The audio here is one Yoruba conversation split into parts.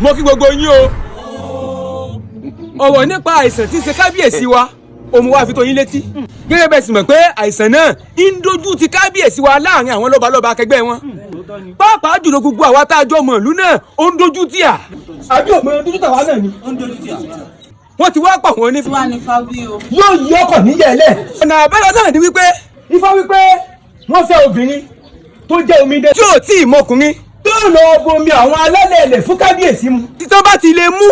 mo kí gbogbo yín o. Ọ̀rọ̀ nípa àìsàn tí ń ṣe kábíyèsí wa òun wá fi tó yín létí. Gẹ́gẹ́ bẹ́ẹ̀ sì mọ̀ pé àìsàn náà ń dojú ti kábíyèsí wa láàrin àwọn lọ́balọ́ba akẹgbẹ́ wọn. Pàápàá jùlọ gbogbo àwa tá a jọ mọ̀ ìlú náà ó ń dojú tì à. Àbí òmìnira dojú tàwa náà ni. Wọ́n ti wá pa wọ́n ní. Yóò yí ọkọ̀ níyẹ̀lẹ̀. Ọ̀nà àbẹ́rẹ́ náà ni wípé Ifá wípé wọ́n fẹ́ obìnrin tó jẹ́ omidan tí ò tí ì mọkùnrin tó lọ bomi àwọn alálẹ̀ ilẹ̀ fún kábíyèsí mu. Títọ́ bá ti lè mú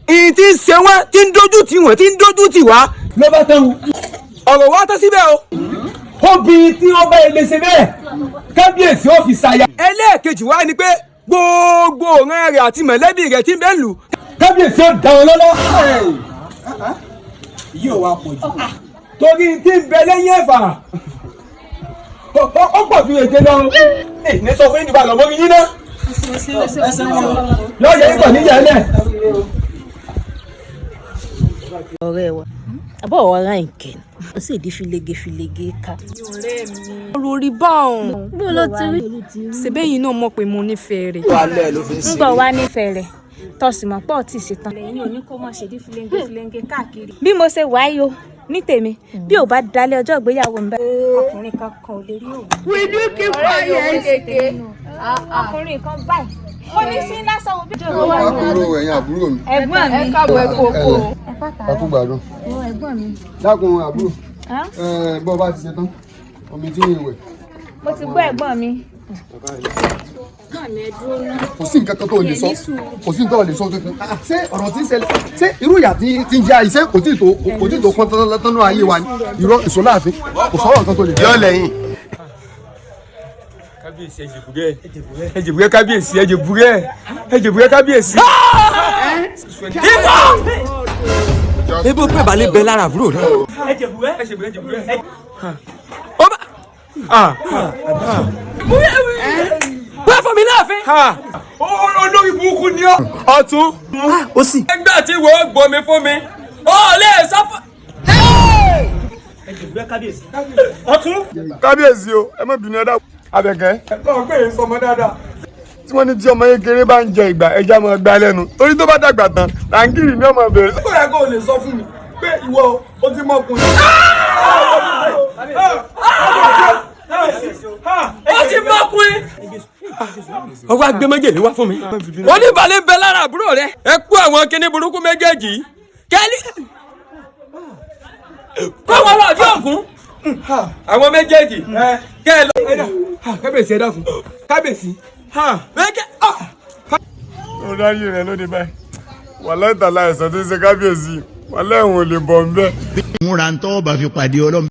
ìyìn tí ń ṣe wọ́n tí ń dojú tì wọ́n tí ń dojú tì wá ló bá tán o. Ọ̀rọ̀ wa tán síbẹ̀ o. Obìnrin tí wọ́n bá ilé ṣe bẹ́ẹ̀ kábíyèsí ó fi ṣàyà. Ẹlẹ́ẹ̀kejì wá ni pé gbogbo ọ̀ràn rẹ̀ àti mọ̀lẹ́bí rẹ̀ tí ń bẹ lù kábíyèsí ó dá wọn lọ́lọ́. Yóò wá pọ̀ jù. Torí tí ń bẹ lẹ́yìn ẹ̀fà ó pọ̀ ju èdè lọ. Ní sọ fún ìdìbò àlọ́ mọ́rí yín náà. Yóò yẹ ikọ̀ níjà lẹ̀. Ọ̀rẹ́ wa àbọ̀ wa ra nǹkan ó sì di filege ká. Ọ̀rẹ́ mi lórí báwọn bó ló ti rí ṣèbéyìn náà mọ̀ pé mo nífẹ̀ẹ́ rẹ̀. ń bọ̀ wá nífẹ̀ẹ́ rẹ̀ tọ́sí mọ̀ pọ̀ tí ì ṣetán. lẹ́yìn òní kó mọ̀ ṣe di filenge káàkiri. bí mo ṣe wáyé o ní tèmi bí ò bá dalẹ̀ ọjọ́ ìgbéyàwó mi bẹ́ẹ̀ ọkùnrin kan ò lè rí òun. ọkùnrin kan báyìí ó ní sí lásán òbí. àbúrò ẹ̀yin àbúrò mi. ẹ̀gbọ́n mi ẹ káàbọ̀ ẹ kú oko. àtúgbàdùn. ẹ̀gbọ́n mi. dákun àbúrò bọ́ bá ti ṣe tán omi tí ń wẹ̀. mo ti gbọ́ ẹ̀gbọ́n mi. kò sí nǹkan kan tó lè sọ kò sí nǹkan tó lè sọ kankan ṣé ọ̀rọ̀ tí ń ṣẹlẹ̀ ṣé irú ìyà tí ń jẹ́ àìsẹ́ kò tí ì tó kán tán náà ayé wa ni irọ́ ìṣọ́láàfin kò sọ̀rọ̀ nǹkan tó lè jẹ́ lẹ́yìn. Kábíyèsí ẹjẹ̀bùrẹ́ kábíyèsí ẹjẹ̀bùrẹ́ kábíyèsí. Ebo pé balẹ̀ bẹ lára àbúrò rẹ. ẹjẹ̀bùrẹ́. Bá fún mi láàfin. Olórí burúkú ni ọ́. Ọ̀tún. Ó sì. Ẹgbẹ́ tí wọ́n gbọ́ mi fún mi. Ó lè sọ fún. Ẹjẹ̀bùrẹ́ kábíyèsí. Ọ̀tún. kábíyèsí o ẹ má bínú ẹ dákun. Abẹ́kẹ́. Ẹ̀gbọ́n pé èyí sọmọ dáadáa. tí wọ́n ní tí ọmọ kékeré bá ń jẹ ìgbà ẹja máa gbá lẹ́nu torí tó bá dàgbà tán ràǹgìrì ni ọmọ bẹ̀rẹ̀. Ó yẹ kó o lè sọ fún mi pé ìwọ o ti mọ ọkùnrin. Ó ti mọ ọkùnrin. Ọwọ́ agbé méjèlé wá fún mi. Oníbalẹ̀ bẹ lára àbúrò rẹ. Ẹ kú àwọn kinní burúkú méjèèjì yìí. Kẹ́lí. Kọ́ wọn lọ bí ògún. Àwọn méjèèjì kẹ́ ẹ lọ. Kábíyèsí ẹ dákun. Kábíyèsí. ó dáyé rẹ lóde báyìí wàláhì tàláhì ẹ̀sán tó ń ṣe kábíyèsí wàláhì òun ò lè bọ̀ ń bẹ́ẹ̀. múra ń tọ́ bá fi pàdé ọlọ́run.